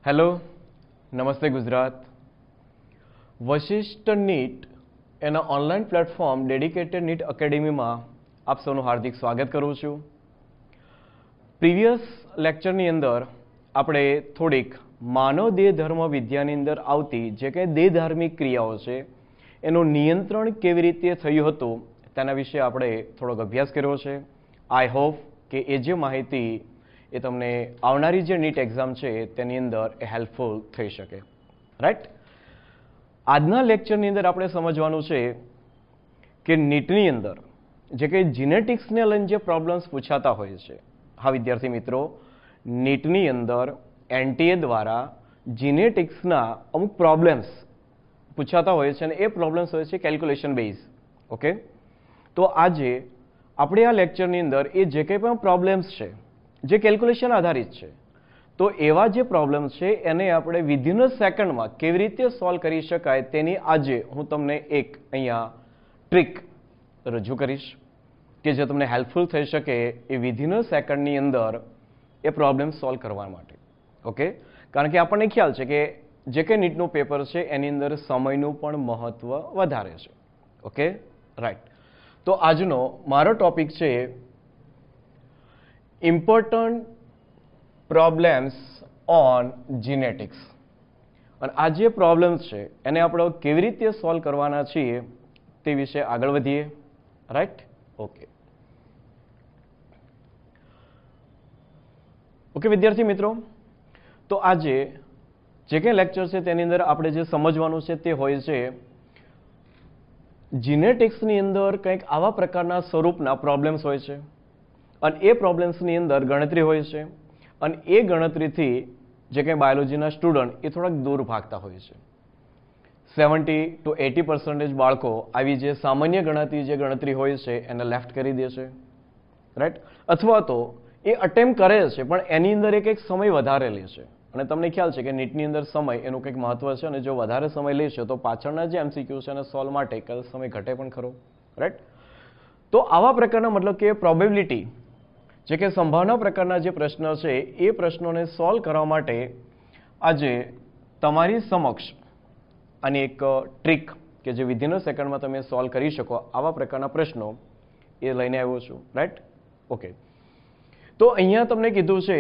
Hello, नमस्ते Gujarat. Vashishtha NEET एना online platform dedicated NEET academy में आप सबનું हार्दिक स्वागत करूँ છું। प्रीवियस लेक्चरनी अंदर આપણે થોડીક માનવ દેહ ધર્મ વિદ્યાની અંદર આવતી જે કંઈ દેહ ધાર્મિક ક્રિયાઓ છે એનું નિયંત્રણ કેવી રીતે થયું હતું તેના વિશે આપણે થોડોક અભ્યાસ કર્યો છે। આઈ હોપ કે એ જે માહિતી એ તમને આવનારી જે નીટ એક્ઝામ છે તેની અંદર એ હેલ્પફુલ થઈ શકે, રાઈટ। આજના લેક્ચરની અંદર આપણે સમજવાનું છે કે નીટની અંદર જે કંઈ જીનેટિક્સને લઈને જે પ્રોબ્લેમ્સ પૂછાતા હોય છે, હા વિદ્યાર્થી મિત્રો, નીટની અંદર એનટીએ દ્વારા જીનેટિક્સના અમુક પ્રોબ્લેમ્સ પૂછાતા હોય છે અને એ પ્રોબ્લેમ્સ હોય છે કેલ્ક્યુલેશન બેઝ, ઓકે। તો આજે આપણે આ લેક્ચરની અંદર એ જે કંઈ પણ પ્રોબ્લેમ્સ છે જે કેલ્ક્યુલેશન આધારિત છે, તો એવા જે પ્રોબ્લેમ્સ છે એને આપણે વિધિન અ સેકન્ડમાં કેવી રીતે સોલ્વ કરી શકાય તેની આજે હું તમને એક અહીંયા ટ્રીક રજૂ કરીશ કે જે તમને હેલ્પફુલ થઈ શકે એ વિધિન અ સેકન્ડની અંદર એ પ્રોબ્લેમ સોલ્વ કરવા માટે, ઓકે। કારણ કે આપણને ખ્યાલ છે કે જે કંઈ નીટનું પેપર છે એની અંદર સમયનું પણ મહત્વ વધારે છે, ઓકે, રાઈટ। તો આજનો મારો ટોપિક છે ઇમ્પોર્ટન્ટ પ્રોબ્લેમ્સ ઓન જીનેટિક્સ, અને આ જે પ્રોબ્લેમ્સ છે એને આપણે કેવી રીતે સોલ્વ કરવાના છીએ તે વિશે આગળ વધીએ, રાઈટ, ઓકે। ઓકે વિદ્યાર્થી મિત્રો, તો આજે જે કંઈ લેક્ચર છે તેની અંદર આપણે જે સમજવાનું છે તે હોય છે જીનેટિક્સની અંદર કંઈક આવા પ્રકારના સ્વરૂપના પ્રોબ્લેમ્સ હોય છે અને એ પ્રોબ્લેમ્સની અંદર ગણતરી હોય છે અને એ ગણતરીથી જે કંઈ બાયોલોજીના સ્ટુડન્ટ એ થોડાક દૂર ભાગતા હોય છે। 70 to 80% બાળકો આવી જે સામાન્ય ગણતરી જે ગણતરી હોય છે એને લેફ્ટ કરી દે છે, રાઈટ, અથવા તો એ અટેમ્પ્ટ કરે છે પણ એની અંદર એક સમય વધારે લે છે અને તમને ખ્યાલ છે કે નીટની અંદર સમય એનું કંઈક મહત્વ છે અને જો વધારે સમય લેશે તો પાછળના જે એમસીક્યુ છે એને સોલ્વ માટે કદાચ સમય ઘટે પણ ખરો, રાઈટ। તો આવા પ્રકારના મતલબ કે પ્રોબેબિલિટી જે કે સંભાવના પ્રકારના જે પ્રશ્ન છે એ પ્રશ્નોને સોલ્વ કરવા માટે આજે તમારી સમક્ષ આની એક ટ્રીક કે જે વિધિન અ સેકન્ડમાં તમે સોલ્વ કરી શકો આવા પ્રકારના પ્રશ્નો એ લઈને આવ્યો છું, રાઈટ, ઓકે। તો અહીંયા તમને કીધું છે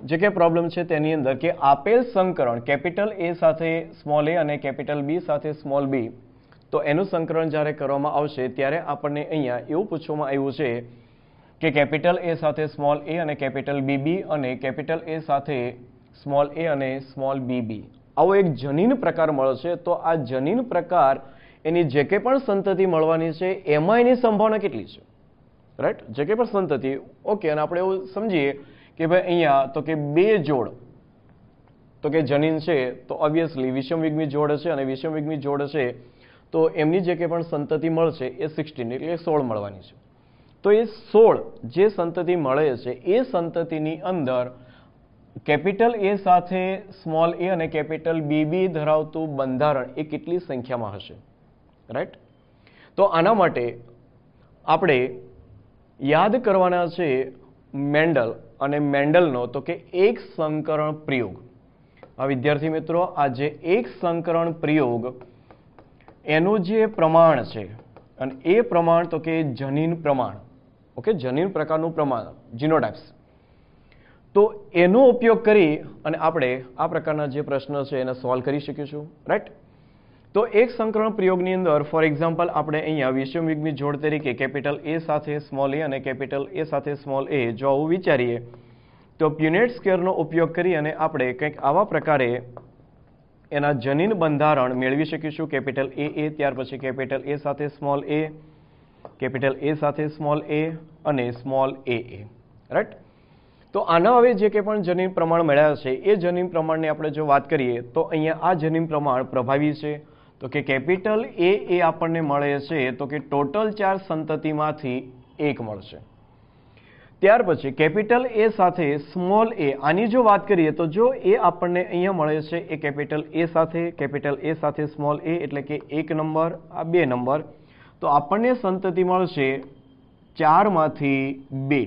જે કંઈ પ્રોબ્લેમ છે તેની અંદર કે આપેલ સંકરણ કેપિટલ એ સાથે સ્મોલ એ અને કેપિટલ બી સાથે સ્મોલ બી, તો એનું સંકરણ જ્યારે કરવામાં આવશે ત્યારે આપણને અહીંયા એવું પૂછવામાં આવ્યું છે કે કેપિટલ એ સાથે સ્મોલ એ અને કેપિટલ બીબી અને કેપિટલ એ સાથે સ્મોલ એ અને સ્મોલ બીબી આવો એક જનીન પ્રકાર મળશે, તો આ જનીન પ્રકાર એની જે કંઈ પણ સંતતિ મળવાની છે એમાં એની સંભાવના કેટલી છે, રાઈટ, જે કંઈ પણ સંતતિ, ઓકે। અને આપણે એવું સમજીએ કે ભાઈ અહીંયા તો કે બે જોડ તો કે જનીન છે તો ઓબ્વિયસલી વિષમયુગ્મી જોડ હશે અને વિષમયુગ્મી જોડ હશે તો એમની જે કંઈ પણ સંતતિ મળશે એ 16 એટલે 16 મળવાની છે। તો એ 16 જે સંતતિ મળે છે એ સંતતિની અંદર કેપિટલ એ સાથે સ્મોલ એ અને કેપિટલ બીબી ધરાવતું બંધારણ એ કેટલી સંખ્યામાં હશે, રાઈટ। તો આના માટે આપણે યાદ કરવાના છે મેન્ડલ અને મેન્ડલનો તો કે એક સંકરણ પ્રયોગ। આ વિદ્યાર્થી મિત્રો, આ જે એક સંકરણ પ્રયોગ એનું જે પ્રમાણ છે અને એ પ્રમાણ તો કે જનીન પ્રમાણ, ઓકે, જનીન પ્રકારનું પ્રમાણ જીનોટાઇપ્સ, તો એનો ઉપયોગ કરી અને આપણે આ પ્રકારના જે પ્રશ્ન છે એને સોલ્વ કરી શકીશું, રાઈટ। તો એક સંકરણ પ્રયોગની અંદર ફોર એક્ઝામ્પલ આપણે અહીંયા વિષમયુગ્મી જોડ તરીકે કેપિટલ એ સાથે સ્મોલ એ અને કેપિટલ એ સાથે સ્મોલ એ જો આવું વિચારીએ તો પ્યુનેટ સ્ક્વેરનો ઉપયોગ કરી અને આપણે કંઈક આવા પ્રકારે એના જનીન બંધારણ મેળવી શકીશું। કેપિટલ એ ત્યાર પછી કેપિટલ એ સાથે સ્મોલ એ, કેપિટલ એ સાથે સ્મોલ એ અને સ્મોલ એ, રાઈટ। તો આના હવે જે કંઈ પણ જનીન પ્રમાણ મળ્યા છે એ જનીન પ્રમાણની આપણે જો વાત કરીએ તો અહીંયા આ જનીન પ્રમાણ પ્રભાવી છે તો કે કેપિટલ એ આપણને મળે છે તો કે ટોટલ 4 સંતતિમાંથી 1 મળશે। ત્યાર પછી કેપિટલ એ સાથે સ્મોલ એ આની જો વાત કરીએ તો જો એ આપણને અહીંયા મળે છે એ કેપિટલ એ સાથે સ્મોલ એ એટલે કે 1 નંબર, આ 2 નંબર, તો આપણને સંતતિ મળશે 4 માંથી 2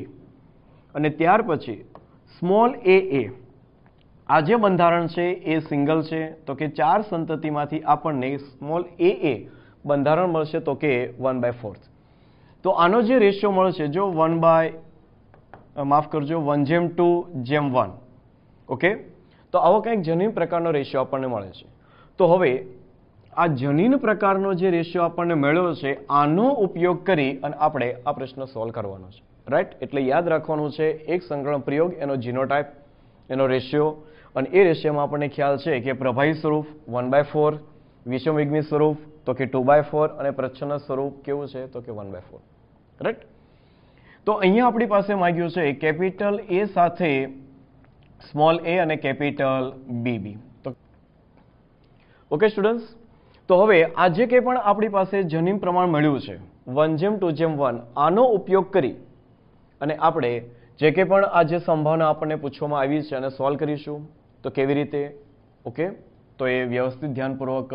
અને ત્યાર પછી સ્મોલ એ આ જે બંધારણ છે એ સિંગલ છે, તો કે 4 સંતતિમાંથી આપણને સ્મોલ એ બંધારણ મળશે તો કે 1/4. તો આનો જે રેશિયો મળશે જો 1:2:1. ઓકે, તો આવો કંઈક જનીન પ્રકારનો રેશિયો આપણને મળે છે. તો હવે આ જનીન પ્રકારનો જે રેશિયો આપણને મળ્યો છે આનો ઉપયોગ કરી અને આપણે આ પ્રશ્ન સોલ્વ કરવાનો છે, રાઈટ. એટલે યાદ રાખવાનું છે એક સંકલન પ્રયોગ, એનો જીનોટાઈપ, એનો રેશિયો, અને એ રેશિયોમાં આપણને ખ્યાલ છે કે પ્રભાવી સ્વરૂપ 1/4, વિષમયુગ્મી સ્વરૂપ તો કે 2/4 અને પ્રચ્છન્ન સ્વરૂપ કેવું છે તો કે 1/4, રાઈટ. તો અહીંયા આપણી પાસે માંગ્યું છે કેપિટલ એ સાથે સ્મોલ એ અને કેપિટલ બીબી. તો ઓકે સ્ટુડન્ટ્સ, તો હવે આ જે કંઈ પણ આપણી પાસે જનીન પ્રમાણ મળ્યું છે 1:2:1, આનો ઉપયોગ કરી અને આપણે જે કંઈ પણ આ જે સંભાવના આપણને પૂછવામાં આવી છે અને સોલ્વ કરીશું. તો કેવી રીતે? ઓકે, તો એ વ્યવસ્થિત ધ્યાનપૂર્વક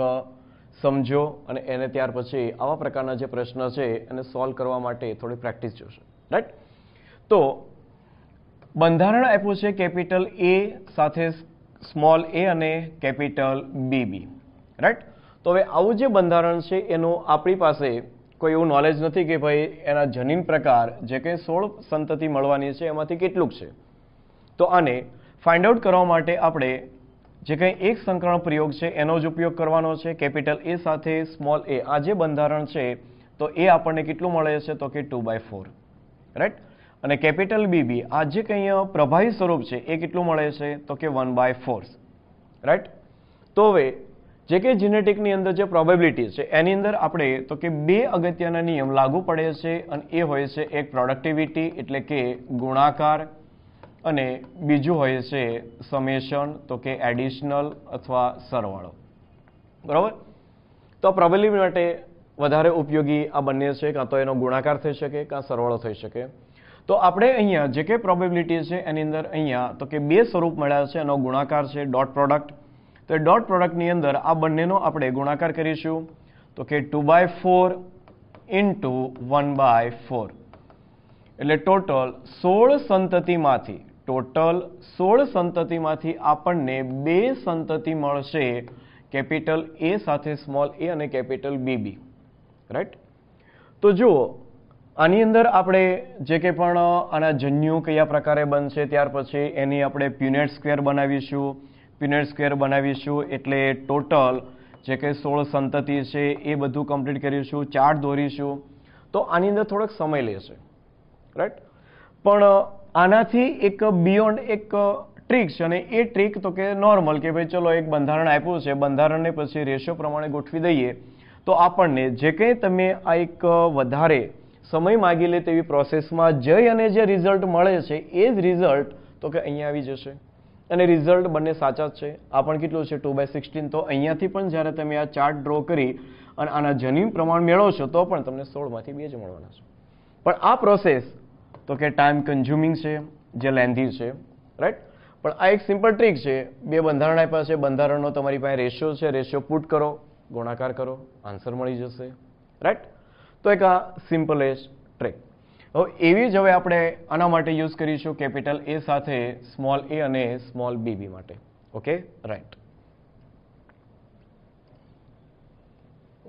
સમજો અને એને ત્યાર પછી આવા પ્રકારના જે પ્રશ્ન છે એને સોલ્વ કરવા માટે થોડી પ્રેક્ટિસ જોશે, રાઈટ. તો બંધારણ આપ્યું છે કેપિટલ એ સાથે સ્મોલ એ અને કેપિટલ બીબી, રાઈટ. તો હવે આવું જે બંધારણ છે એનું આપણી પાસે કોઈ એવું નોલેજ નથી કે ભાઈ એના જનીન પ્રકાર જે કંઈ 16 સંતતિ મળવાની છે એમાંથી કેટલુંક છે. તો આને ફાઇન્ડ આઉટ કરવા માટે આપણે જે કંઈ એક સંકલન પ્રયોગ છે એનો જ ઉપયોગ કરવાનો છે. કેપિટલ એ સાથે સ્મોલ એ, આ જે બંધારણ છે તો એ આપણને કેટલું મળે છે તો કે 2/4, રાઈટ. અને કેપિટલ બીબી, આ જે કંઈ પ્રભાવી સ્વરૂપ છે એ કેટલું મળે છે તો કે 1/4, રાઈટ. તો હવે જે કે જીનેટિકની અંદર જે પ્રોબેબિલિટી છે એની અંદર આપણે તો કે 2 અગત્યના નિયમ લાગુ પડે છે અને એ હોય છે એક પ્રોડક્ટિવિટી એટલે કે ગુણાકાર અને બીજું હોય છે સમેશન તો કે એડિશનલ અથવા સરવાળો, બરાબર. તો પ્રોબેબિલિટી માટે વધારે ઉપયોગી આ બંને છે, કાં તો એનો ગુણાકાર થઈ શકે કાં સરવાળો થઈ શકે. તો આપણે અહીંયા જે કંઈ પ્રોબેબિલિટી છે એની અંદર અહીંયા તો કે 2 સ્વરૂપ મળ્યા છે, એનો ગુણાકાર છે ડોટ પ્રોડક્ટ. તો એ ડોટ પ્રોડક્ટની અંદર આ બંનેનો આપણે ગુણાકાર કરીશું તો કે 2/4 into 1/4 એટલે ટોટલ 16 સંતતિમાંથી આપણને 2 સંતતિ મળશે કેપિટલ એ સાથે સ્મોલ એ અને કેપિટલ બીબી, રાઈટ. તો જુઓ આની અંદર આપણે જે કંઈ પણ આના જન્યુ કયા પ્રકારે બનશે ત્યાર પછી એની આપણે પ્યુનેટ સ્ક્વેર બનાવીશું. પ્યુનેટ સ્ક્વેર બનાવીશું એટલે ટોટલ જે કંઈ 16 સંતતિ છે એ બધું કમ્પ્લીટ કરીશું, ચાર્ટ દોરીશું. તો આની અંદર થોડોક સમય લેશે, રાઈટ. પણ આનાથી એક બિયોન્ડ એક ટ્રીક છે અને એ ટ્રીક તો કે નોર્મલ કે ભાઈ ચલો એક બંધારણ આપ્યું છે, બંધારણને પછી રેશિયો પ્રમાણે ગોઠવી દઈએ તો આપણને જે કંઈ તમે આ એક વધારે સમય માગી લે તેવી પ્રોસેસમાં જઈ અને જે રિઝલ્ટ મળે છે એ જ રિઝલ્ટ તો કે અહીંયા આવી જશે. અને રિઝલ્ટ બંને સાચા જ છે. આ પણ કેટલું છે 2/16. તો અહીંયાથી પણ જ્યારે તમે આ ચાર્ટ ડ્રો કરી અને આના જનીન પ્રમાણ મેળવશો તો પણ તમને 16માંથી 2 જ મળવાના છે. પણ આ પ્રોસેસ તો કે ટાઈમ કન્ઝ્યુમિંગ છે, જે લેન્ધી છે, રાઈટ. પણ આ એક સિમ્પલ ટ્રીક છે. 2 બંધારણ આપ્યા છે, બંધારણનો તમારી પાસે રેશિયો છે, રેશિયો પુટ કરો, ગુણાકાર કરો, આન્સર મળી જશે, રાઈટ. તો એક આ સિમ્પલ એજ ટ્રીક. હવે એવી જ હવે આપણે આના માટે યુઝ કરીશું કેપિટલ એ સાથે સ્મોલ એ અને સ્મોલ બીબી માટે. Okay, right.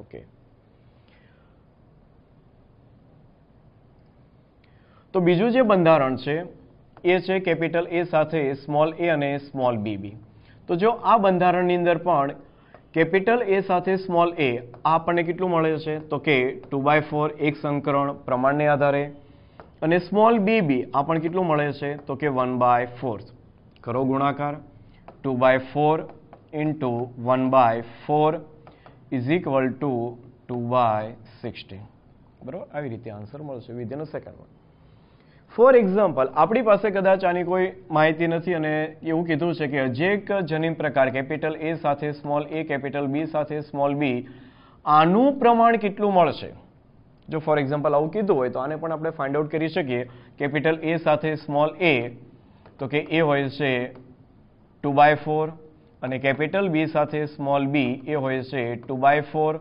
ઓકે, તો બીજું જે બંધારણ છે એ છે કેપિટલ એ સાથે સ્મોલ એ અને સ્મોલ બીબી. તો જો આ બંધારણની અંદર પણ કેપિટલ એ સાથે સ્મોલ એ આપણને કેટલું મળે છે તો કે 2/4 એક સંકરણ પ્રમાણને આધારે, અને સ્મોલ બીબી આપણને કેટલું મળે છે તો કે 1/4. કરો ગુણાકાર. 2/4 into 1/4 is equal to 2/16. બરાબર, આવી રીતે આન્સર મળશે વિધિન અ સેકન્ડમાં. ફોર એક્ઝામ્પલ આપણી પાસે કદાચ આની કોઈ માહિતી નથી અને એવું કીધું છે કે જે એક જનીન પ્રકાર કેપિટલ એ સાથે સ્મોલ એ, કેપિટલ બી સાથે સ્મોલ બી, આનું પ્રમાણ કેટલું મળશે. જો ફોર એક્ઝામ્પલ આવું કીધું હોય તો આને પણ આપણે ફાઇન્ડ આઉટ કરી શકીએ. કેપિટલ એ સાથે સ્મોલ એ તો કે એ હોય છે 2/4 અને કેપિટલ બી સાથે સ્મોલ બી એ હોય છે 2/4.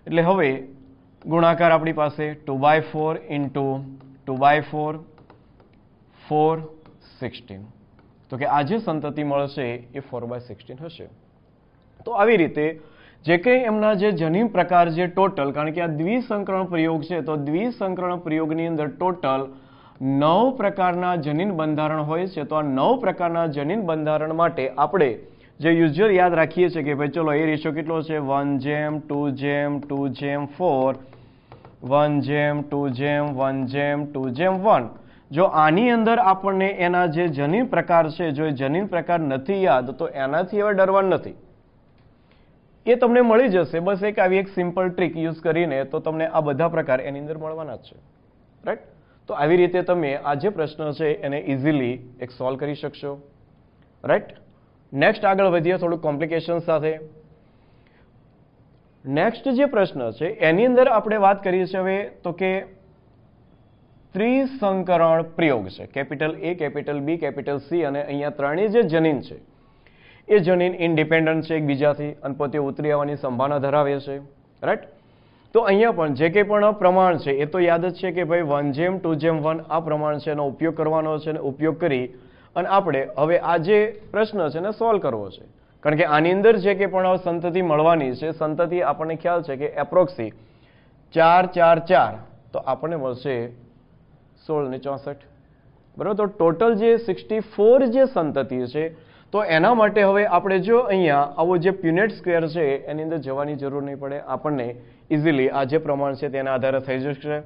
એટલે હવે ગુણાકાર આપણી પાસે 2/4 into 2/4 4 16, તો કે આ જે સંતતિ મળશે એ 4/16 હશે. તો આવી રીતે જે કંઈ એમના જે જનીન પ્રકાર જે ટોટલ, કારણ કે આ દ્વિસંકરણ પ્રયોગ છે, તો દ્વિસંકરણ પ્રયોગની અંદર ટોટલ 9 પ્રકારના જનીન બંધારણ હોય છે. તો આ 9 પ્રકારના જનીન બંધારણ માટે આપણે જે યુઝ્યુઅલ યાદ રાખીએ છીએ કે ભાઈ ચલો એ રેશિયો કેટલો છે 1:2:2:4 1:2:1:1. જો આની અંદર આપણને એના જે જનીન પ્રકાર છે, જો એ જનીન પ્રકાર નથી યાદ, તો એનાથી હવે ડરવાનું નથી, એ તમને મળી જશે. બસ એક આવી એક સિમ્પલ ટ્રીક યુઝ કરીને તો તમને આ બધા પ્રકાર એની અંદર મળવાના જ છે, રાઈટ. તો આવી રીતે તમે આ જે પ્રશ્ન છે એને ઇઝીલી એક સોલ્વ કરી શકશો, રાઈટ. નેક્સ્ટ આગળ વધીએ થોડું કોમ્પ્લિકેશન સાથે. નેક્સ્ટ જે પ્રશ્ન છે એની અંદર આપણે વાત કરીએ છીએ હવે તો કે ત્રિસંકરણ પ્રયોગ છે. Capital A, capital B, capital C અને અહીંયા ત્રણેય જે જનીન છે એ જનીન ઇન્ડિપેન્ડન્ટ છે એકબીજાથી અને પોતે ઉતરી આવવાની સંભાવના ધરાવે છે, રાઈટ. તો અહીંયા પણ જે કંઈ પણ પ્રમાણ છે એ તો યાદ જ છે કે ભાઈ 1:2:1 આ પ્રમાણ છે એનો ઉપયોગ કરવાનો છે અને ઉપયોગ કરી અને આપણે હવે આ જે પ્રશ્ન છે એને સોલ્વ કરવો છે. કારણ કે આની અંદર જે કંઈ પણ સંતતિ મળવાની છે, સંતતિ આપણને ખ્યાલ છે કે એપ્રોક્સી 4 4 4, તો આપણને મળશે 16 ને 64, બરાબર. તો ટોટલ જે 64 જે સંતતિ છે, તો એના માટે હવે આપણે જો અહીંયા આવો જે પ્યુનેટ સ્ક્વેર છે એની અંદર જવાની જરૂર નહીં પડે, આપણને ઇઝીલી આ જે પ્રમાણ છે તેના આધારે થઈ જશે.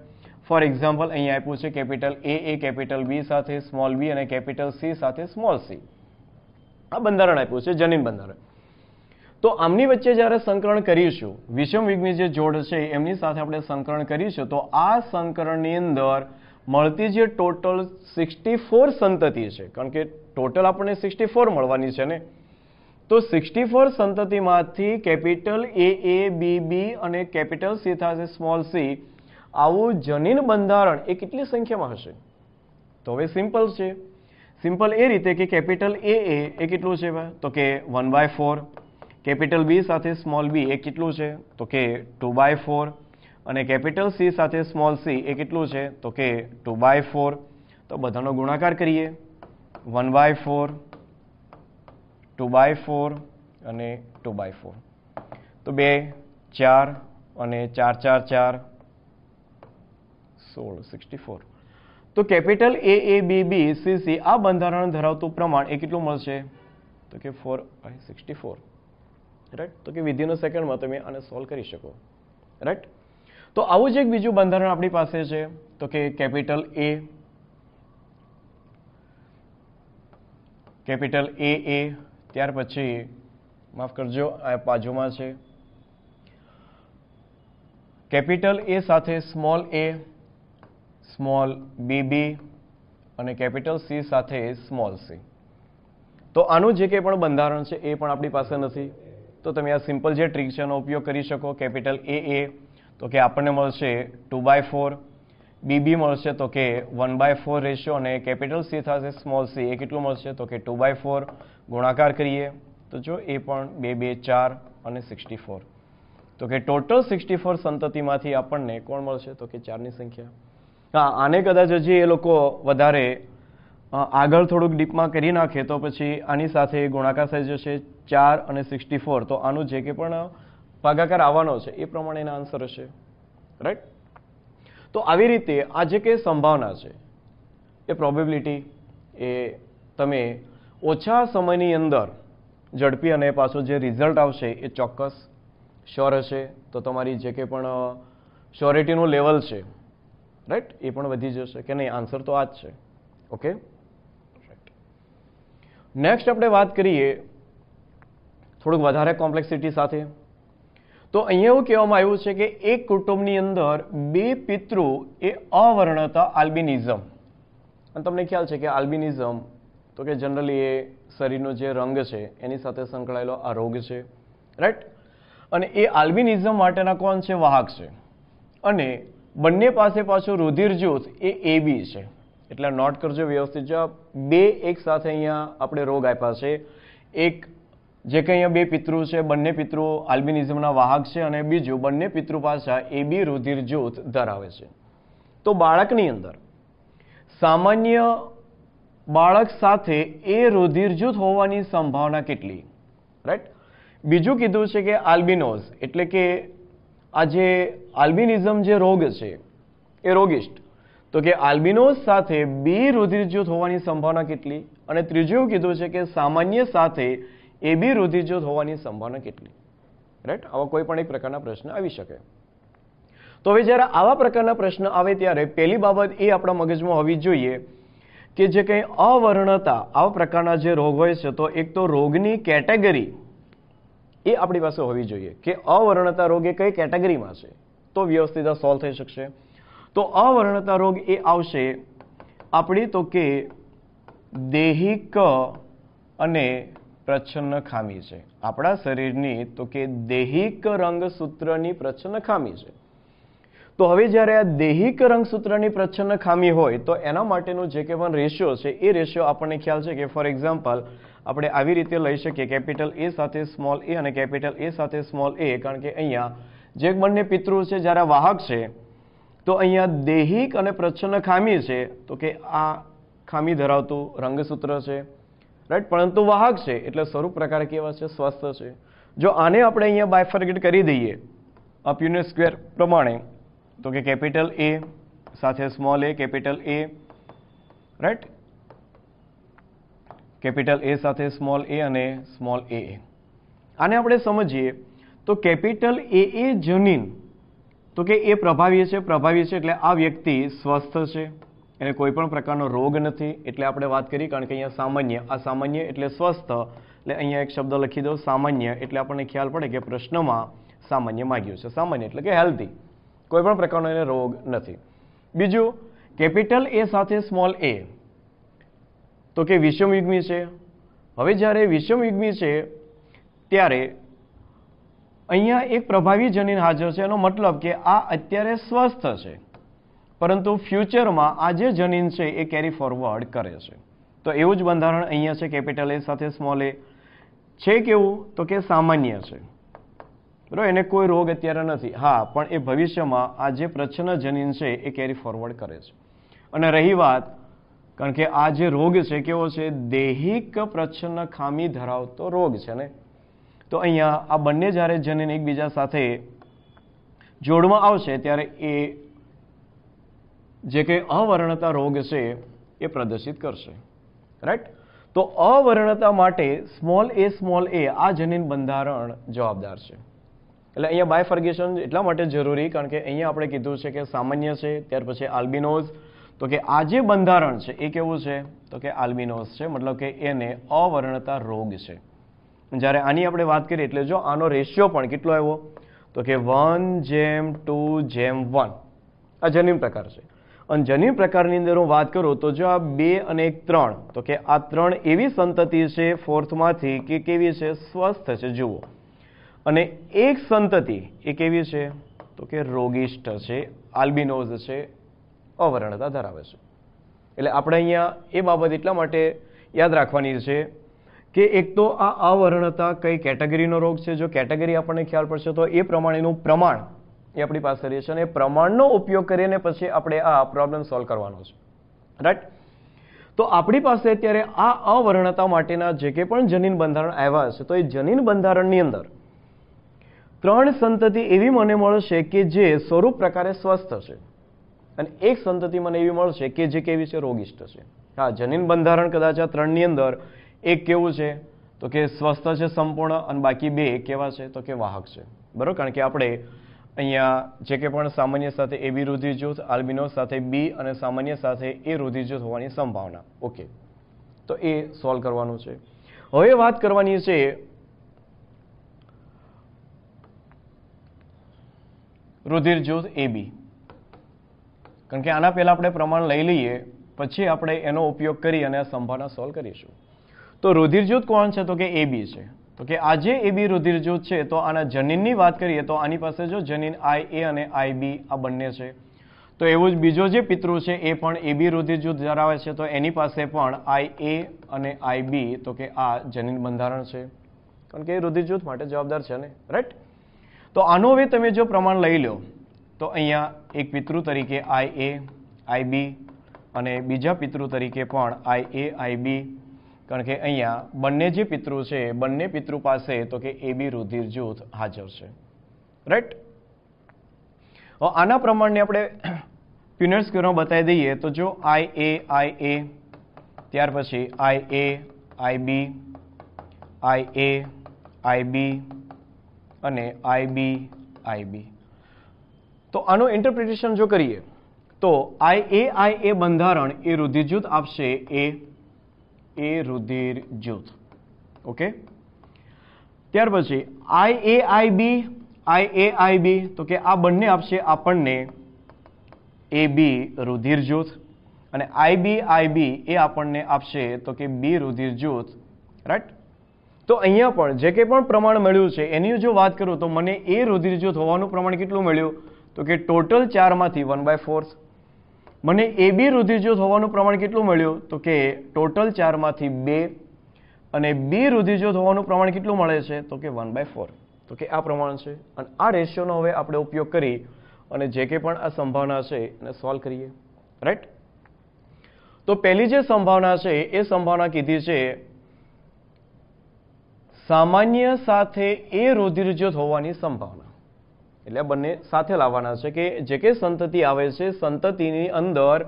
ફોર એક્ઝામ્પલ અહીંયા આપ્યું છે કેપિટલ A કેપિટલ B સાથે સ્મોલ b અને કેપિટલ C સાથે સ્મોલ c. આ બંધારણ આપ્યું છે જનીન બંધારણ. તો આમની વચ્ચે જ્યારે સંકરણ કરીશું, વિષમ યુગ્મી જે જોડ છે એમની સાથે આપણે સંકરણ કરીશું, તો આ સંકરણની અંદર મળતી જે ટોટલ 64 સંતતિ છે, કારણ કે ટોટલ આપણને 64 મળવાની છે ને, તો 64 સંતતિમાંથી કેપિટલ A B અને કેપિટલ C સાથે સ્મોલ c આવું જનીન બંધારણ એ કેટલી સંખ્યામાં હશે? તો હવે સિમ્પલ છે. સિમ્પલ એ રીતે કે કેપિટલ A એ કેટલું છે તો કે 1/4, કેપિટલ B સાથે સ્મોલ b એ કેટલું છે તો કે 2/4 અને કેપિટલ C સાથે સ્મોલ c એ કેટલું છે તો કે 2/4. તો બધાનો ગુણાકાર કરીએ, 1/4, 2/4 અને 2/4. તો 2 4 અને 4 4 4 16 64. તો કેપિટલ A B C આ બંધારણ ધરાવતું પ્રમાણ એ કેટલું મળશે તો કે 4/64, રાઈટ. તો કે વિધિન સેકન્ડમાં તમે આને સોલ્વ કરી શકો, રાઈટ. તો આવું જ એક બીજું બંધારણ આપણી પાસે છે તો કે કેપિટલ A, કેપિટલ A ત્યાર પછી માફ કરજો આ બાજુમાં છે કેપિટલ A સાથે સ્મોલ a, સ્મોલ b અને કેપિટલ C સાથે સ્મોલ c. તો આનું જે કંઈ પણ બંધારણ છે એ પણ આપણી પાસે નથી, તો તમે આ સિમ્પલ જે ટ્રીક છે એનો ઉપયોગ કરી શકો. કેપિટલ A તો કે આપણને મળશે 2/4, B મળશે તો કે 1/4 રેશિયો અને કેપિટલ C સાથે સ્મોલ c એ કેટલું મળશે તો કે 2/4. ગુણાકાર કરીએ તો જો એ પણ 2 2 4 અને 64. તો કે ટોટલ 64 સંતતિમાંથી આપણને કોણ મળશે તો કે 4ની સંખ્યા. હા, આને કદાચ હજી એ લોકો વધારે આગળ થોડુંક ડીપમાં કરી નાખે તો પછી આની સાથે ગુણાકાર થઈ જશે 4 અને 64. તો આનું જે કે પણ ભાગાકાર આવવાનો છે એ પ્રમાણે એના આન્સર હશે, રાઈટ. તો આવી રીતે આ જે કંઈ સંભાવના છે એ પ્રોબેબિલિટી એ તમે ઓછા સમયની અંદર ઝડપી અને પાછું જે રિઝલ્ટ આવશે એ ચોક્કસ શ્યોર હશે. તો તમારી જે કંઈ પણ શ્યોરિટીનું લેવલ છે, રાઈટ, એ પણ વધી જશે કે નહીં. આન્સર તો આ જ છે, ઓકે. નેક્સ્ટ આપણે વાત કરીએ થોડુંક વધારે કોમ્પ્લેક્સિટી સાથે. તો અહીંયા એવું કહેવામાં આવ્યું છે કે એક કુટુંબની અંદર 2 પિતૃ એ અવર્ણતા આલ્બિનિઝમ, અને તમને ખ્યાલ છે કે આલ્બિનિઝમ તો કે જનરલી એ શરીરનો જે રંગ છે એની સાથે સંકળાયેલો આ રોગ છે, રાઈટ. અને એ આલ્બિનિઝમ માટેના કોણ છે વાહક છે અને બંને પાસે પાછું રુધિર જૂથ એ AB છે. એટલે નોટ કરજો વ્યવસ્થિત. જો 2 એક સાથે અહીંયા આપણે રોગ આપ્યા છે, એક જે કંઈ અહીંયા 2 પિતૃ છે, બંને પિતૃ આલ્બિનિઝમના વાહક છે અને બીજું બંને પિતૃ પાછા AB રુધિર જૂથ ધરાવે છે. તો બાળકની અંદર સામાન્ય બાળક સાથે એ રુધિર જૂથ હોવાની સંભાવના કેટલી? રાઈટ. બીજું કીધું છે કે આલ્બિનોઝ એટલે કે આ જે આલ્બિનિઝમ જે રોગ છે એ રોગિષ્ટ, તો કે આલ્બિનોઝ સાથે બી રુધિર જૂથ હોવાની સંભાવના કેટલી? અને ત્રીજું એવું કીધું છે કે સામાન્ય સાથે એ બી રુધિર જૂથ હોવાની સંભાવના કેટલી? રાઈટ. આવા કોઈ પણ એક પ્રકારના પ્રશ્ન આવી શકે. તો હવે જ્યારે આવા પ્રકારના પ્રશ્ન આવે ત્યારે પહેલી બાબત એ આપણા મગજમાં હોવી જોઈએ કે જે કંઈ અવર્ણતા આવા પ્રકારના જે રોગ હોય છે, તો એક તો રોગની કેટેગરી એ આપણી પાસે હોવી જોઈએ કે અવર્ણતા રોગ એ કઈ કેટેગરીમાં છે, તો વ્યવસ્થિત આ સોલ્વ થઈ શકશે. તો અવર્ણતા રોગ એ આવશે આપણી તો કે દૈહિક અને પ્રચ્છન્ન ખામી છે. આપણા શરીરની તો કે દૈહિક રંગસૂત્રની પ્રચ્છન્ન ખામી છે. તો હવે જ્યારે આ દૈહિક રંગસૂત્રની પ્રચ્છન્ન ખામી હોય તો એના માટેનું જે કે પણ રેશિયો છે એ રેશિયો આપણને ખ્યાલ છે કે ફોર એક્ઝામ્પલ આપણે આવી રીતે લઈ શકીએ કેપિટલ એ સાથે સ્મોલ એ અને કેપિટલ એ સાથે સ્મોલ એ, કારણ કે અહીંયા જે બંને પિતૃ છે જ્યારે વાહક છે તો અહીંયા દૈહિક અને પ્રચ્છન્ન ખામી છે, તો કે આ ખામી ધરાવતું રંગસૂત્ર છે. રાઈટ. પરંતુ વાહક છે એટલે સ્વરૂપ પ્રકાર કેવા છે? સ્વસ્થ છે. જો આને આપણે અહીંયા બાયફર્કેટ કરી દઈએ અપ યુનિટ સ્ક્વેર પ્રમાણે, તો કે કેપિટલ એ સાથે સ્મોલ એ, કેપિટલ એ, રાઈટ, કેપિટલ એ સાથે સ્મોલ એ અને સ્મોલ એ. આને આપણે સમજીએ તો કેપિટલ એ જનીન તો કે એ પ્રભાવી છે. પ્રભાવી છે એટલે આ વ્યક્તિ સ્વસ્થ છે, એને કોઈ પણ પ્રકારનો રોગ નથી, એટલે આપણે વાત કરી. કારણ કે અહીંયા સામાન્ય, આ સામાન્ય એટલે સ્વસ્થ, એટલે અહીંયા એક શબ્દ લખી દો સામાન્ય, એટલે આપણને ખ્યાલ પડે કે પ્રશ્નમાં સામાન્ય માંગ્યું છે. સામાન્ય એટલે કે હેલ્ધી, કોઈ પણ પ્રકારનો એને રોગ નથી. બીજું કેપિટલ એ સાથે સ્મોલ એ તો કે વિષમયુગ્મી છે. હવે જ્યારે વિષમયુગ્મી છે ત્યારે અહીંયા એક પ્રભાવી જનીન હાજર છે, એનો મતલબ કે આ અત્યારે સ્વસ્થ છે, પરંતુ ફ્યુચરમાં આ જે જનીન છે એ કેરી ફોરવર્ડ કરે છે. તો એવું જ બંધારણ અહીંયા છે કેપિટલ એ સાથે સ્મોલ એ છે. કેવું? તો કે સામાન્ય છે, બરાબર, એને કોઈ રોગ અત્યારે નથી. હા, પણ એ ભવિષ્યમાં આ જે પ્રચ્છન્ન જનીન છે એ કેરી ફોરવર્ડ કરે છે. અને રહી વાત, કારણ કે આ જે રોગ છે કેવો છે? દૈહિક પ્રચ્છન્ન ખામી ધરાવતો રોગ છે ને. તો અહીંયા આ બંને જ્યારે જનીન એકબીજા સાથે જોડમાં આવશે ત્યારે એ જે કંઈ અવર્ણતા રોગ છે એ પ્રદર્શિત કરશે. રાઈટ. તો અવર્ણતા માટે સ્મોલ એ આ જનીન બંધારણ જવાબદાર છે. એટલે અહીંયા બાયફર્ગેશન એટલા માટે જરૂરી, કારણ કે અહીંયા આપણે કીધું છે કે સામાન્ય છે, ત્યાર પછી આલ્બિનોઝ, તો કે આ જે બંધારણ છે એ કેવું છે? તો કે આલ્બિનોઝ છે, મતલબ કે એને અવર્ણતા રોગ છે. જ્યારે આની આપણે વાત કરીએ એટલે જો આનો રેશિયો પણ કેટલો આવ્યો? તો કે 1:2:1 આ જનીન પ્રકાર છે. અને જનીન પ્રકારની અંદર હું વાત કરું તો જો આ 2 અને 1 3, તો કે આ 3 એવી સંતતિ છે ફોર્થમાંથી કે કેવી છે? સ્વસ્થ છે. જુઓ, અને એક સંતતિ એ કેવી છે? તો કે રોગિષ્ઠ છે, આલ્બિનોઝ છે, અવર્ણતા ધરાવે છે. એટલે આપણે અહીંયા એ બાબત એટલા માટે યાદ રાખવાની છે કે એક તો આ અવર્ણતા કઈ કેટેગરીનો રોગ છે. જો કેટેગરી આપણને ખ્યાલ પડશે તો એ પ્રમાણેનું પ્રમાણ એ આપણી પાસે રહેશે, અને પ્રમાણનો ઉપયોગ કરીને પછી આપણે આ પ્રોબ્લેમ સોલ્વ કરવાનો છે. રાઈટ. તો આપણી પાસે અત્યારે આ અવર્ણતા માટેના જે કે પણ જનીન બંધારણ આવ્યા છે, તો એ જનીન બંધારણની અંદર 3 સંતતિ એવી મને મળશે કે જે સ્વરૂપ પ્રકારે સ્વસ્થ છે, અને એક સંતતિ મને એવી મળશે કે જે કેવી છે? રોગિષ્ઠ છે. હા, જનીન બંધારણ કદાચ આ 3 ની અંદર એક કેવું છે? તો કે સ્વસ્થ છે સંપૂર્ણ, અને બાકી 2 કેવા છે? તો કે વાહક છે. બરોબર. કારણ કે આપણે અહીંયા જે કે પણ સામાન્ય સાથે એ બી રુધિર જૂથ, આલ્બિનોઝ સાથે બી અને સામાન્ય સાથે એ રુધિર જૂથ હોવાની સંભાવના. ઓકે, તો એ સોલ્વ કરવાનું છે. હવે વાત કરવાની છે રુધિર જૂથ એ બી, કારણ કે આના પહેલા આપણે પ્રમાણ લઈ લઈએ પછી આપણે એનો ઉપયોગ કરી અને આ સંભાવના સોલ્વ કરીશું. તો રુધિર જૂથ કોણ છે? તો કે એ બી છે. તો કે આ જે એ બી રુધિર જૂથ છે તો આના જનીનની વાત કરીએ તો આની પાસે જો જનીન આઈ એ અને આઈ બી આ બંને છે. તો એવું જ બીજો જે પિતૃ છે એ પણ એ બી રુધિર જૂથ ધરાવે છે, તો એની પાસે પણ આઈ એ અને આઈ બી તો કે આ જનીન બંધારણ છે, કારણ કે એ રુધિર જૂથ માટે જવાબદાર છે ને. રાઈટ. તો આનો હવે તમે જો પ્રમાણ લઈ લો તો અહીંયા એક પિતૃ તરીકે આઈ એ, આઈ બી, અને બીજા પિતૃ તરીકે પણ IA IB, કારણ કે અહીંયા બંને જે પિતૃ છે બંને પિતૃ પાસે તો કે AB રુધિર જૂથ હાજર છે, રાઈટ. આના પ્રમાણે આપણે પ્યુનેટ સ્ક્વેરમાં બતાવી દઈએ તો જો IA ત્યાર પછી IA IB IB અને IB. તો આનું ઇન્ટરપ્રિટેશન જો કરીએ તો IA બંધારણ એ રુધિર જૂથ આપશે એ રુધિર જૂથ. ઓકે. ત્યાર પછી IA IB તો કે આ બંને આપશે આપણને AB રુધિર જૂથ અને IB એ આપણને આપશે તો કે B રુધિર જૂથ, રાઈટ. તો અહીંયા પણ જે કંઈ પણ પ્રમાણ મળ્યું છે એની જો વાત કરું તો મને એ રુધિર જૂથ હોવાનું પ્રમાણ કેટલું મળ્યું તો કે ટોટલ 4 માંથી 1/4. મને AB રુધિર જૂથ હોવાનું પ્રમાણ કેટલું મળ્યું તો કે ટોટલ 4 માંથી 2 અને B રુધિર જૂથ હોવાનું પ્રમાણ કેટલું મળે છે તો કે 1/4. તો કે આ પ્રમાણ છે અને આ રેશિયોનો હવે આપણે ઉપયોગ કરી અને જે કંઈ પણ આ સંભાવના છે એને સોલ્વ કરીએ, રાઈટ. તો પહેલી જે સંભાવના છે એ સંભાવના કીધી છે સામાન્ય સાથે એ રુધિર જૂથ હોવાની સંભાવના, એટલે બંને સાથે લાવવાના છે કે જે કંઈ સંતતિ આવે છે સંતતિની અંદર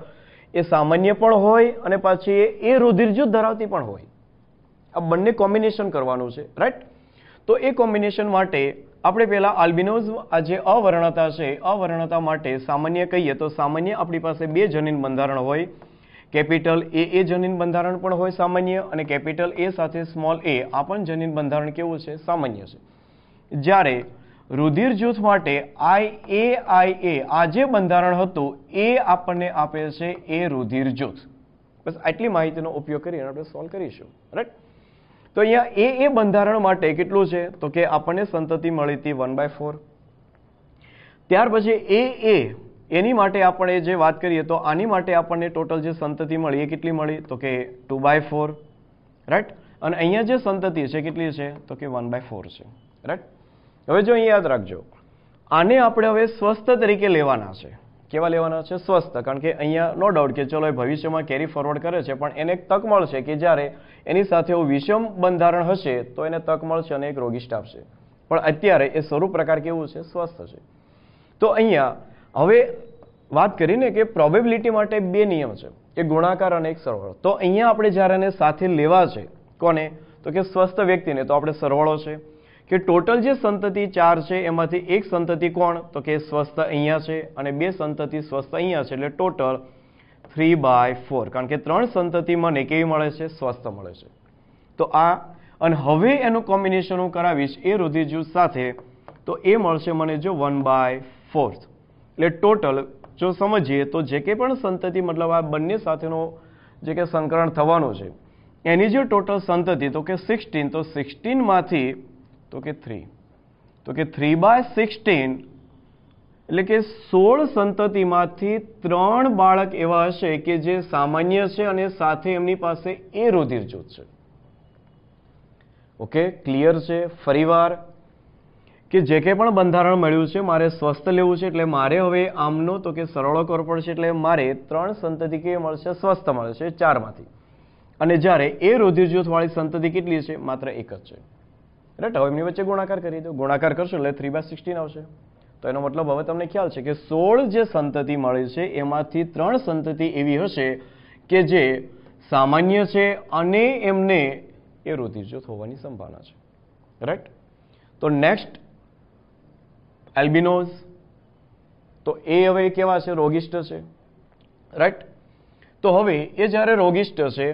એ સામાન્ય પણ હોય અને પાછી એ રુધિર જૂથ ધરાવતી પણ હોય. આ બંને કોમ્બિનેશન કરવાનું છે, રાઈટ. તો એ કોમ્બિનેશન માટે આપણે પહેલા આલ્બિનોઝ આ જે અવર્ણતા છે અવર્ણતા માટે સામાન્ય કહીએ તો સામાન્ય આપણી પાસે 2 જનીન બંધારણ હોય. કેપિટલ A જનીન બંધારણ પણ હોય સામાન્ય અને કેપિટલ A સાથે સ્મોલ a આ પણ જનીન બંધારણ કેવું છે સામાન્ય છે. જ્યારે રુધિર જૂથ માટે IA આ જે બંધારણ હતું એ આપણને આપે છે એ રુધિર જૂથ. બસ આટલી માહિતીનો ઉપયોગ કરીને આપણે સોલ્વ કરીશું, રાઈટ. તો અહીંયા એ બંધારણ માટે કેટલું છે તો કે આપણને સંતતિ મળી હતી 1/4. ત્યાર પછી એની માટે આપણે જે વાત કરીએ તો આની માટે આપણને ટોટલ જે સંતતિ મળી એ કેટલી મળી તો કે 2/4, રાઈટ. અને અહીંયા જે સંતતિ છે કેટલી છે તો કે 1/4 છે, રાઈટ. હવે જો અહીંયા યાદ રાખજો આને આપણે હવે સ્વસ્થ તરીકે લેવાના છે. કેવા લેવાના છે? સ્વસ્થ. કારણ કે અહીંયા નો ડાઉટ કે ચલો એ ભવિષ્યમાં કેરી ફોરવર્ડ કરે છે પણ એને એક તક મળશે કે જ્યારે એની સાથે એવું વિષમ બંધારણ હશે તો એને તક મળશે અને એક રોગિષ્ટ આપશે. પણ અત્યારે એ સ્વરૂપ પ્રકાર કેવું છે? સ્વસ્થ છે. તો અહીંયા હવે વાત કરીને કે પ્રોબેબિલિટી માટે 2 નિયમ છે, એક ગુણાકાર અને એક સરવાળો. તો અહીંયા આપણે જ્યારે એને સાથે લેવા છે કોને તો કે સ્વસ્થ વ્યક્તિને તો આપણે સરવાળો છે કે ટોટલ જે સંતતિ 4 છે એમાંથી એક સંતતિ કોણ તો કે સ્વસ્થ અહીંયા છે અને 2 સંતતિ સ્વસ્થ અહીંયા છે એટલે ટોટલ 3/4. કારણ કે 3 સંતતિ મને કેવી મળે છે? સ્વસ્થ મળે છે. તો આ અને હવે એનું કોમ્બિનેશન હું કરાવીશ એ રુધિર જૂથ સાથે તો એ મળશે મને જો 1/4. એટલે ટોટલ જો સમજીએ તો જે કંઈ પણ સંતતિ મતલબ આ બંને સાથેનો જે કે સંકરણ થવાનું છે એની જે ટોટલ સંતતિ તો કે 16. તો 16 માંથી તો કે 3 તો કે 3/16 એટલે કે 16 સંતતિમાંથી 3 બાળક એવા હશે કે જે સામાન્ય છે અને સાથે એમની પાસે એ રુધિર જૂથ છે. ઓકે, ક્લિયર છે? ફરીવાર કે જે કંઈ પણ બંધારણ મળ્યું છે મારે સ્વસ્થ લેવું છે એટલે મારે હવે આમનો તો કે સરવાળો કરવો પડશે એટલે મારે 3 સંતતિ કેવી મળશે? સ્વસ્થ મળે છે 4 માંથી. અને જ્યારે એ રુધિર જૂથ વાળી સંતતિ કેટલી છે? માત્ર એક જ છે, રાઈટ. હવે એમની વચ્ચે ગુણાકાર કરી દો. ગુણાકાર કરશો એટલે 3/16 આવશે. તો એનો મતલબ હવે તમને ખ્યાલ છે કે 16 જે સંતતિ મળી છે એમાંથી 3 સંતતિ એવી હશે કે જે સામાન્ય છે અને એમને એ રુધિર જૂથ હોવાની સંભાવના છે, રાઈટ. તો નેક્સ્ટ એલ્બિનોઝ. તો એ હવે કેવા છે? રોગિષ્ટ છે, રાઈટ. તો હવે એ જ્યારે રોગિષ્ટ છે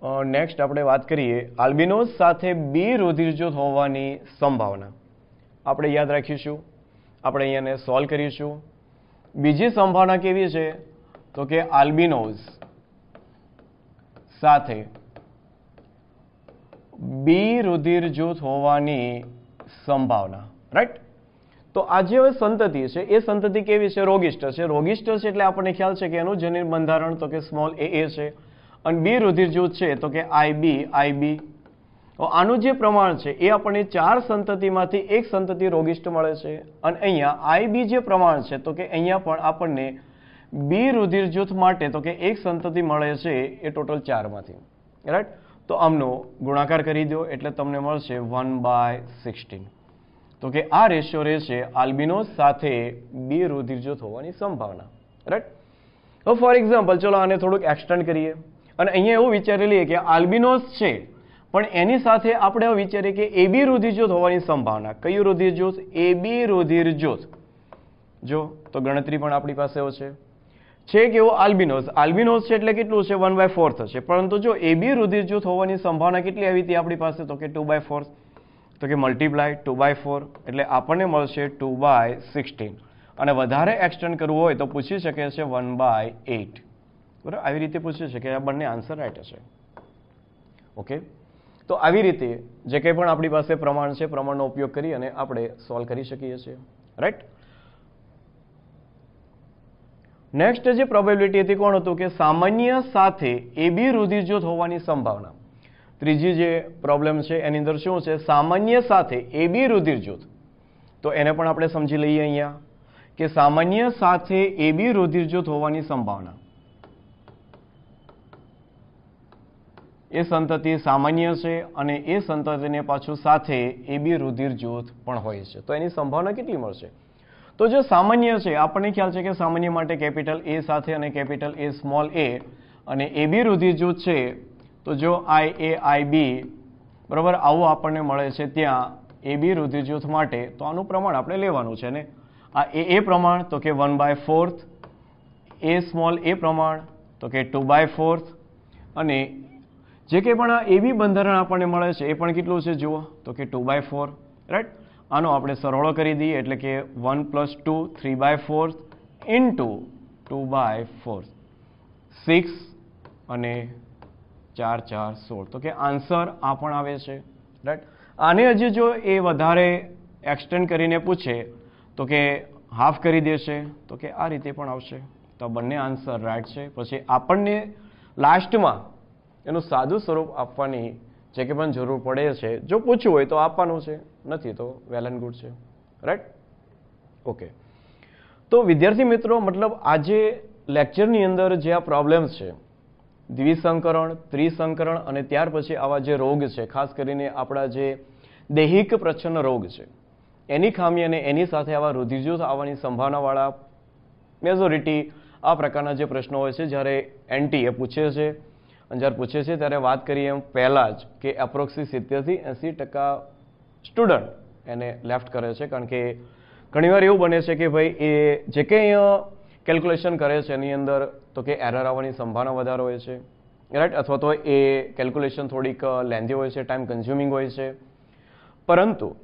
નેક્સ્ટ આપણે વાત કરીએ આલ્બિનોઝ સાથે B રુધિર જૂથ હોવાની સંભાવના. આપણે યાદ રાખીશું, આપણે અહીંયાને સોલ્વ કરીશું. બીજી સંભાવના કેવી છે તો કે આલ્બિનોઝ સાથે B રુધિર જૂથ હોવાની સંભાવના, રાઈટ. તો આ જે સંતતિ છે એ સંતતિ કેવી છે? રોગિષ્ટ છે. રોગિષ્ટ છે એટલે આપણને ખ્યાલ છે કે એનું જનીન બંધારણ તો કે સ્મોલ a છે અને B રુધિર જૂથ છે તો કે IB. આનું જે પ્રમાણ છે એ આપણને 4 સંતતિમાંથી એક સંતતિ રોગિષ્ટ મળે છે અને અહીંયા IB જે પ્રમાણ છે તો કે અહીંયા પણ આપણને બી રુધિર જૂથ માટે તો કે એક સંતતિ મળે છે એ ટોટલ 4 માંથી, રાઈટ. તો આમનો ગુણાકાર કરી દો એટલે તમને મળશે 1/16. તો કે આ રેશિયો રહેશે આલ્બિનોસ સાથે બી રુધિર જૂથ હોવાની સંભાવના, રાઈટ. હવે ફોર એક્ઝામ્પલ ચલો આને થોડુંક એક્સટેન્ડ કરીએ અને અહીંયા એવું વિચારી લઈએ કે આલ્બિનોસ છે પણ એની સાથે આપણે હવે વિચારીએ કે એબી રુધિર જૂથ હોવાની સંભાવના. કયું રુધિર જૂથ? એબી રુધિર જૂથ. જો તો ગણતરી પણ આપણી પાસે છે કેવો આલ્બિનોસ. આલ્બિનોસ છે એટલે કેટલું છે? 1/4 થશે. પરંતુ જો એબી રુધિર જૂથ હોવાની સંભાવના કેટલી આવી હતી આપણી પાસે? તો કે 2/4. તો કે મલ્ટીપ્લાય 2/4 એટલે આપણને મળશે 2/16. અને વધારે એક્સટેન્ડ કરવું હોય તો પૂછી શકે છે 1/8. બરાબર, આવી રીતે પૂછી શકે. આ બંને આન્સર રાઈટ હશે. ઓકે, તો આવી રીતે જે કંઈ પણ આપણી પાસે પ્રમાણ છે પ્રમાણનો ઉપયોગ કરી અને આપણે સોલ્વ કરી શકીએ છીએ, રાઈટ. નેક્સ્ટ જે પ્રોબેબિલિટી હતી કોણ હતું? કે સામાન્ય સાથે એબી રુધિર જૂથ હોવાની સંભાવના. ત્રીજી જે પ્રોબ્લેમ છે એની અંદર શું છે? સામાન્ય સાથે એબી રુધિર જૂથ. તો એને પણ આપણે સમજી લઈએ અહીંયા કે સામાન્ય સાથે એબી રુધિર જૂથ હોવાની સંભાવના. એ સંતતિ સામાન્ય છે અને એ સંતતિને પાછું સાથે એબી રુધિર જૂથ પણ હોય છે. તો એની સંભાવના કેટલી મળશે? તો જો સામાન્ય છે, આપણને ખ્યાલ છે કે સામાન્ય માટે કેપિટલ એ સાથે અને કેપિટલ એ સ્મોલ એ અને એબી રુધિર જૂથ છે તો જો IAIB બરાબર આવું આપણને મળે છે ત્યાં એબી રુધિર જૂથ માટે, તો આનું પ્રમાણ આપણે લેવાનું છે ને. આ એ પ્રમાણ તો કે 1/4, એ સ્મોલ એ પ્રમાણ તો કે 2/4 અને જે કંઈ પણ આ એબી બંધારણ આપણને મળે છે એ પણ કેટલું છે જુઓ તો કે 2/4, રાઈટ. આનો આપણે સરવાળો કરી દઈએ એટલે કે 1 + 2 3/4 ઇન્ટુ 2/4 6 અને 4 4 16. તો કે આન્સર આ પણ આવે છે, રાઈટ. આને હજી જો એ વધારે એક્સટેન્ડ કરીને પૂછે તો કે હાફ કરી દેશે તો કે આ રીતે પણ આવશે. તો બંને આન્સર રાઈટ છે. પછી આપણને લાસ્ટમાં એનું સાદું સ્વરૂપ આપવાની જે કે પણ જરૂર પડે છે, જો પૂછવું હોય તો આપવાનું છે, નથી તો વેલ એન્ડ ગુડ છે, રાઈટ. ઓકે, તો વિદ્યાર્થી મિત્રો મતલબ આજે લેક્ચરની અંદર જે આ પ્રોબ્લેમ્સ છે દ્વિસંકરણ, ત્રિસંકરણ અને ત્યાર પછી આવા જે રોગ છે ખાસ કરીને આપણા જે દૈહિક પ્રચ્છન્ન રોગ છે એની ખામી અને એની સાથે આવા રુધિરજૂથ આવવાની સંભાવનાવાળા મેજોરિટી આ પ્રકારના જે પ્રશ્નો હોય છે જ્યારે એનટી એ પૂછે છે અને જ્યારે પૂછે છે ત્યારે વાત કરીએ એમ પહેલાં જ કે એપ્રોક્સી 70 થી 80% સ્ટુડન્ટ એને લેફ્ટ કરે છે. કારણ કે ઘણીવાર એવું બને છે કે ભાઈ એ જે કંઈ કેલ્ક્યુલેશન કરે છે એની અંદર તો કે એરર આવવાની સંભાવના વધારે હોય છે, રાઈટ. અથવા તો એ કેલ્ક્યુલેશન થોડીક લેન્ધી હોય છે, ટાઈમ કન્ઝ્યુમિંગ હોય છે. પરંતુ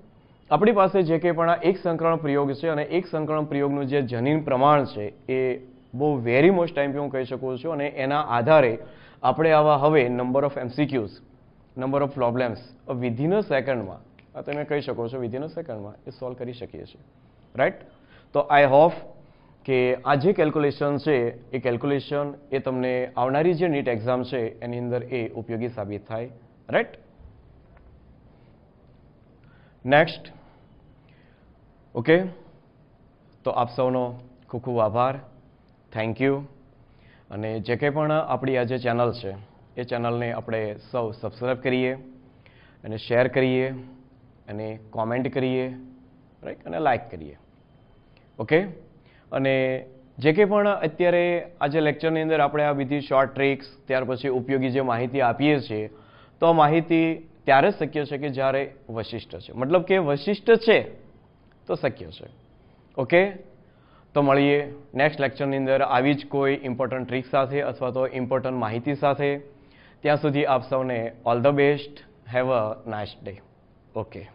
આપણી પાસે જે કંઈ પણ આ એક સંકરણ પ્રયોગ છે અને એક સંકરણ પ્રયોગનું જે જનીન પ્રમાણ છે એ બહુ વેરી મોસ્ટ ટાઈમ હું કહી શકું છું અને એના આધારે આપણે આવા હવે number of MCQs, number of problems within a સેકન્ડમાં, તમે કહી શકો છો વિધિન અ સેકન્ડમાં એ સોલ્વ કરી શકીએ છીએ, રાઈટ. તો આઈ હોપ કે આ જે કેલ્ક્યુલેશન છે એ કેલ્ક્યુલેશન એ તમને આવનારી જે નીટ એક્ઝામ છે એની અંદર એ ઉપયોગી સાબિત થાય, રાઈટ. નેક્સ્ટ, ઓકે, તો આપ સૌનો ખૂબ ખૂબ આભાર, થેન્ક યુ. અને જે કંઈ પણ આપણી આ જે ચેનલ છે એ ચેનલને આપણે સૌ સબસ્ક્રાઈબ કરીએ અને શેર કરીએ અને કોમેન્ટ કરીએ, રાઈટ, અને લાઈક કરીએ, ઓકે. અને જે કંઈ પણ અત્યારે આજે લેક્ચરની અંદર આપણે આ બધી શોર્ટ ટ્રિક્સ ત્યાર પછી ઉપયોગી જે માહિતી આપીએ છીએ તો આ માહિતી ત્યારે જ શક્ય છે કે જ્યારે વશિષ્ઠ છે, મતલબ કે વશિષ્ઠ છે તો શક્ય છે, ઓકે. તો મળીએ નેક્સ્ટ લેક્ચરની અંદર આવી જ કોઈ ઇમ્પોર્ટન્ટ ટ્રીક સાથે અથવા તો ઇમ્પોર્ટન્ટ માહિતી સાથે. ત્યાં સુધી આપ સૌને all the best. Have a nice day. Okay.